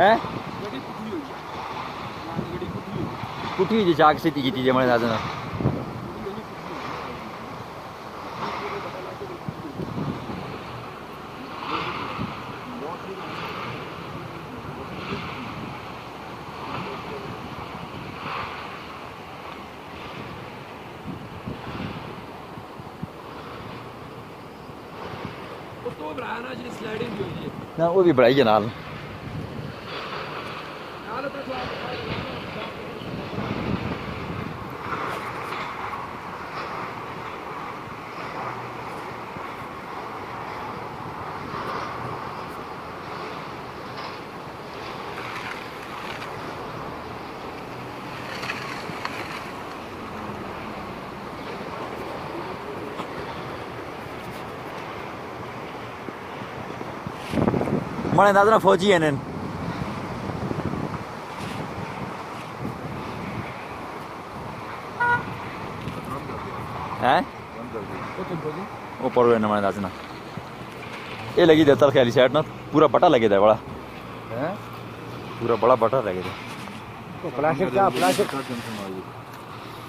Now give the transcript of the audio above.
है कुठी जी चाक से की चीजें मणे दादा ना वो भी बढ़ाई है नाल मणे दादा फौजी है हैं वो पड़ो है मणे दादा ये लगी दे तल ख्याली साइड ना पूरा बटा लगे था बड़ा पूरा बड़ा बटा लगे था प्लास्टिक का प्लास्टिक